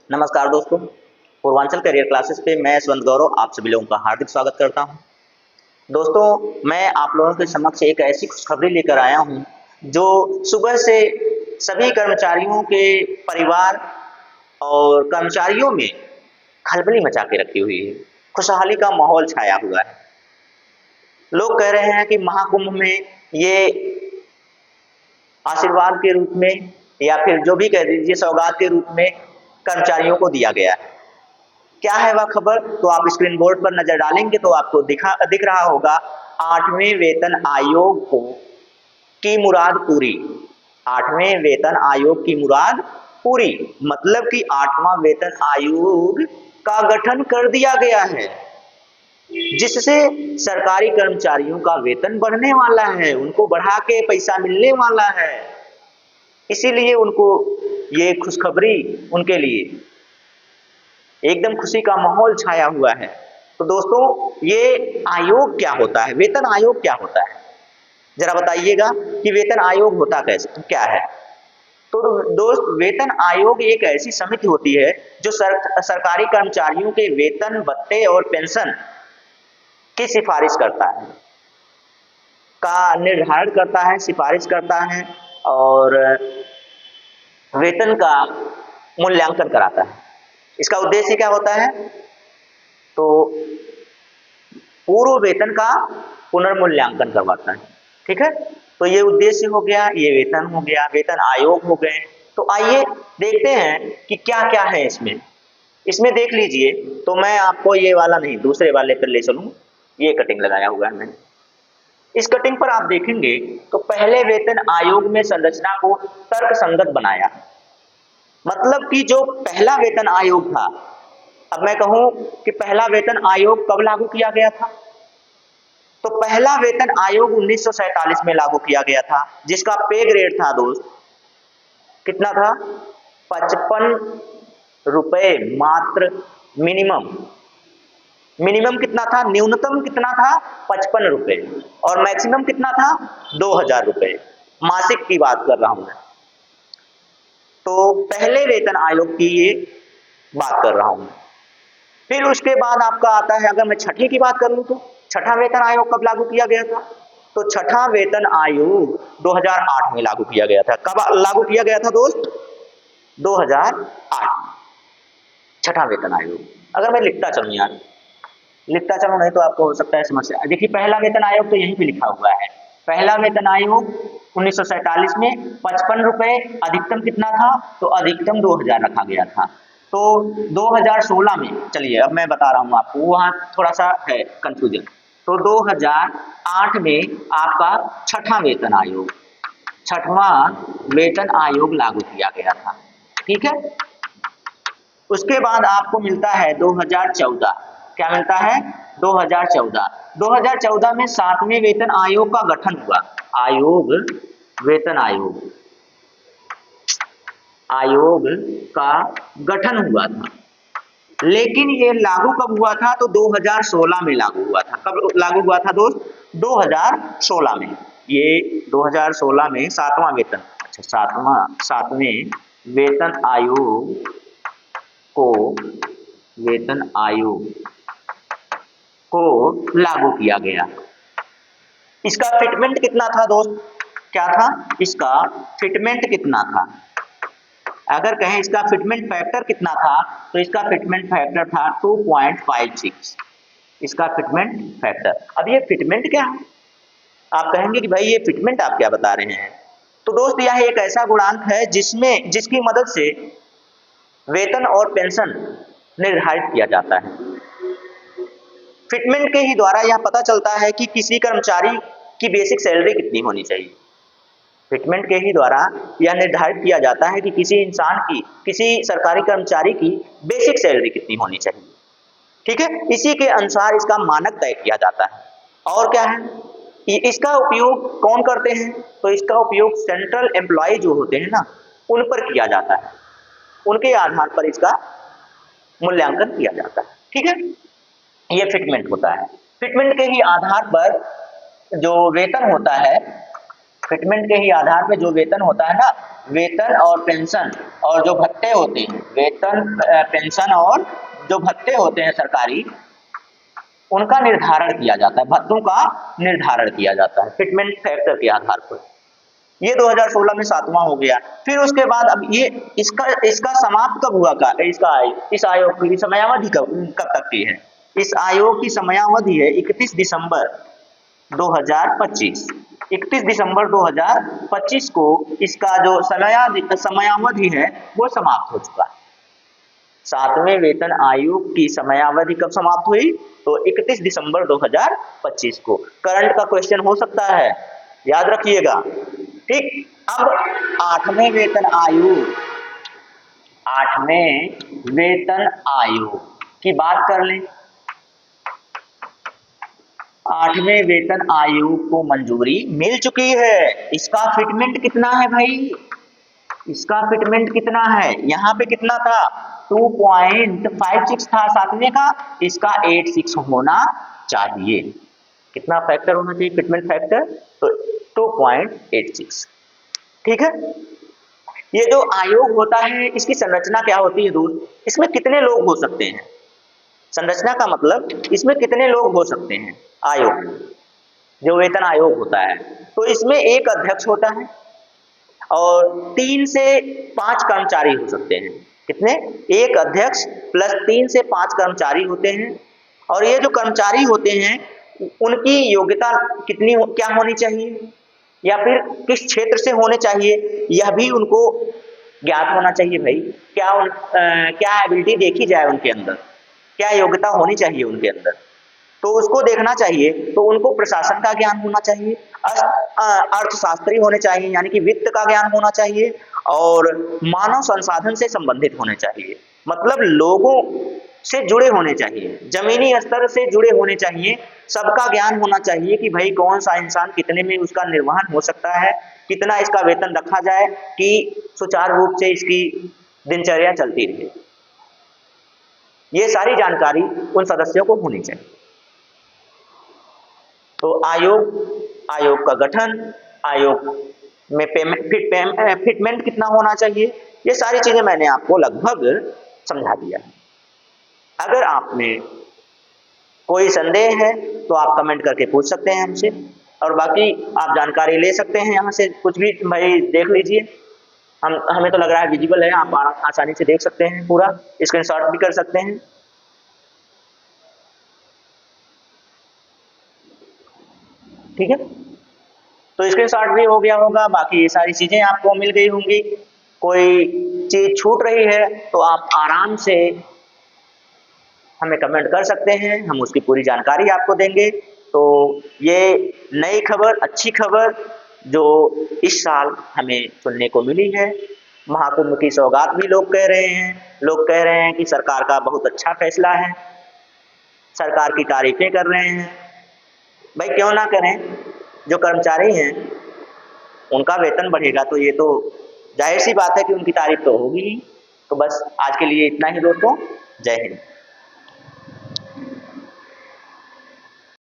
नमस्कार दोस्तों, Purvanchal career classes पे मैं यशवंत गौरव आप सभी लोगों का हार्दिक स्वागत करता हूं। दोस्तों, मैं आप लोगों के समक्ष एक ऐसी खुशखबरी लेकर आया हूं जो सुबह से सभी कर्मचारियों के परिवार और कर्मचारियों में खलबली मचा के रखी हुई है। खुशहाली का माहौल छाया हुआ है। लोग कह रहे हैं कि महाकुंभ में ये आशीर्वाद के रूप में या फिर जो भी कह दीजिए सौगात के रूप में कर्मचारियों को दिया गया है। क्या है वह खबर, तो आप स्क्रीन बोर्ड पर नजर डालेंगे तो आपको दिख रहा होगा। 8वें वेतन आयोग को की मुराद पूरी। 8वें वेतन आयोग की मुराद पूरी मतलब कि 8वां वेतन आयोग का गठन कर दिया गया है, जिससे सरकारी कर्मचारियों का वेतन बढ़ने वाला है, उनको बढ़ा के पैसा मिलने वाला है। इसीलिए उनको ये खुशखबरी उनके लिए एकदम खुशी का माहौल छाया हुआ है। तो दोस्तों, ये आयोग क्या होता है, वेतन आयोग क्या होता है, जरा बताइएगा कि वेतन आयोग होता कैसे क्या है। तो दोस्त, वेतन आयोग एक ऐसी समिति होती है जो सरकारी कर्मचारियों के वेतन भत्ते और पेंशन की सिफारिश करता है, का निर्धारण करता है, सिफारिश करता है और वेतन का मूल्यांकन कराता है। इसका उद्देश्य क्या होता है, तो पूर्व वेतन का पुनर्मूल्यांकन करवाता है। ठीक है, तो ये उद्देश्य हो गया, ये वेतन हो गया, वेतन आयोग हो गए। तो आइए देखते हैं कि क्या क्या है इसमें। इसमें देख लीजिए, तो मैं आपको ये वाला नहीं दूसरे वाले पर ले चलूं। ये कटिंग लगाया हुआ है मैंने। इस कटिंग पर आप देखेंगे तो पहले वेतन आयोग में संरचना को तर्क संगत बनाया। मतलब कि जो पहला वेतन आयोग था, अब मैं कहूं कि पहला वेतन आयोग कब लागू किया गया था, तो पहला वेतन आयोग 1947 में लागू किया गया था, जिसका पे ग्रेड था दोस्त, कितना था, 55 रुपए मात्र। मिनिमम मिनिमम कितना था, न्यूनतम कितना था, 55 रुपए, और मैक्सिमम कितना था, 2000 रुपए। मासिक की बात कर रहा हूं मैं। तो पहले वेतन आयोग की ये बात कर रहा हूं। फिर उसके बाद आपका आता है, अगर मैं छठी की बात करूं तो छठा वेतन आयोग कब लागू किया गया था, तो छठा वेतन आयोग 2008 में लागू किया गया था। कब लागू किया गया था दोस्त, 2008। छठा वेतन आयोग, अगर मैं लिखता चलूं यार, लिखता चलूं नहीं तो आपको हो सकता है समस्या। देखिए, पहला वेतन आयोग तो यहीं पे लिखा हुआ है। पहला वेतन आयोग 1947 में 55 रुपए, अधिकतम कितना था, तो अधिकतम 2000 रखा गया था। तो 2016 में, चलिए अब मैं बता रहा हूं आपको, वहां थोड़ा सा है कंफ्यूजन। तो 2008 में आपका छठा वेतन आयोग, छठवां वेतन आयोग लागू किया गया था। ठीक है, उसके बाद आपको मिलता है 2014। क्या मिलता है, 2014। 2014 में 7वें वेतन आयोग का गठन हुआ। आयोग, वेतन आयोग, आयोग का गठन हुआ था। लेकिन ये लागू कब हुआ था, तो 2016 में लागू हुआ था। कब लागू हुआ था दोस्त, 2016 में। ये 2016 में 7वां वेतन, अच्छा 7वें वेतन आयोग को, वेतन आयोग को लागू किया गया। इसका फिटमेंट कितना था दोस्त, क्या था, इसका फिटमेंट कितना था, अगर कहें इसका फिटमेंट फैक्टर कितना था, तो इसका फिटमेंट फैक्टर था 2.56। इसका फिटमेंट फैक्टर। अब ये फिटमेंट क्या है, आप कहेंगे कि भाई ये फिटमेंट आप क्या बता रहे हैं। तो दोस्त, यह एक ऐसा गुणांक है जिसकी मदद से वेतन और पेंशन निर्धारित किया जाता है। फिटमेंट के ही द्वारा यह पता चलता है कि किसी कर्मचारी की बेसिक सैलरी कितनी होनी चाहिए। फिटमेंट के ही द्वारा यह निर्धारित किया जाता है कि किसी इंसान की, किसी सरकारी कर्मचारी की बेसिक सैलरी कितनी होनी चाहिए। ठीक है, इसी के अनुसार इसका मानक तय किया जाता है। और क्या है, इसका उपयोग कौन करते हैं, तो इसका उपयोग सेंट्रल एम्प्लॉय जो होते हैं ना, उन पर किया जाता है। उनके आधार पर इसका मूल्यांकन किया जाता है। ठीक है, यह फिटमेंट होता है। फिटमेंट के ही आधार पर जो वेतन होता है, फिटमेंट के ही आधार पे जो वेतन होता है ना, वेतन और पेंशन और जो भत्ते होते हैं, वेतन पेंशन और जो भत्ते होते हैं सरकारी, उनका निर्धारण किया जाता है, भत्तों का निर्धारण किया जाता है फिटमेंट फैक्टर के आधार पर। ये 2016 में 7वां हो गया। फिर उसके बाद अब ये इसका समाप्त कब हुआ का इस आयोग की समयावधि कब तक की है? इस आयोग की समयावधि है 31 दिसंबर 2025। 31 दिसंबर 2025 को इसका जो समयावधि है वो समाप्त हो चुका है। 7वें वेतन आयोग की समयावधि कब समाप्त हुई? तो 31 दिसंबर 2025 को। करंट का क्वेश्चन हो सकता है, याद रखिएगा। ठीक, अब 8वें वेतन आयोग की बात कर लें। 8वें वेतन आयोग को मंजूरी मिल चुकी है। इसका फिटमेंट कितना है भाई? इसका फिटमेंट कितना है? यहाँ पे कितना था? 2.56 था 7वें का, इसका 86 होना चाहिए। कितना फैक्टर होना चाहिए फिटमेंट फैक्टर? तो 2.86। ठीक है। ये जो आयोग होता है इसकी संरचना क्या होती है दोस्त? इसमें कितने लोग हो सकते हैं? संरचना का मतलब इसमें कितने लोग हो सकते हैं? आयोग जो वेतन आयोग होता है, तो इसमें एक अध्यक्ष होता है और 3 से 5 कर्मचारी हो सकते हैं। कितने? एक अध्यक्ष प्लस 3 से 5 कर्मचारी होते हैं। और ये जो कर्मचारी होते हैं उनकी योग्यता क्या होनी चाहिए या फिर किस क्षेत्र से होने चाहिए, यह भी उनको ज्ञात होना चाहिए भाई। क्या एबिलिटी देखी जाए उनके अंदर, क्या योग्यता होनी चाहिए उनके अंदर, तो उसको देखना चाहिए। तो उनको प्रशासन का ज्ञान होना चाहिए, अर्थशास्त्री होने चाहिए यानी कि वित्त का ज्ञान होना चाहिए, और मानव संसाधन से संबंधित होने चाहिए, मतलब लोगों से जुड़े होने चाहिए, जमीनी स्तर से जुड़े होने चाहिए। सबका ज्ञान होना चाहिए कि भाई कौन सा इंसान कितने में उसका निर्वहन हो सकता है, कितना इसका वेतन रखा जाए कि सुचारू रूप से इसकी दिनचर्या चलती रहे। ये सारी जानकारी उन सदस्यों को होनी चाहिए। तो आयोग का गठन, आयोग में फिटमेंट कितना होना चाहिए, ये सारी चीजें मैंने आपको लगभग समझा दिया है। अगर आप में कोई संदेह है तो आप कमेंट करके पूछ सकते हैं हमसे, और बाकी आप जानकारी ले सकते हैं यहाँ से कुछ भी भाई देख लीजिए। हमें तो लग रहा है विजिबल है, आप आसानी से देख सकते हैं, पूरा स्क्रीनशॉट भी कर सकते हैं। ठीक है, तो स्क्रीनशॉट भी हो गया होगा, बाकी ये सारी चीजें आपको मिल गई होंगी। कोई चीज छूट रही है तो आप आराम से हमें कमेंट कर सकते हैं, हम उसकी पूरी जानकारी आपको देंगे। तो ये नई खबर, अच्छी खबर जो इस साल हमें सुनने को मिली है, महाकुंभ की सौगात भी लोग कह रहे हैं। लोग कह रहे हैं कि सरकार का बहुत अच्छा फैसला है, सरकार की तारीफें कर रहे हैं। भाई क्यों ना करें, जो कर्मचारी हैं उनका वेतन बढ़ेगा तो ये तो जाहिर सी बात है कि उनकी तारीफ तो होगी ही। तो बस आज के लिए इतना ही दोस्तों, जय हिंद।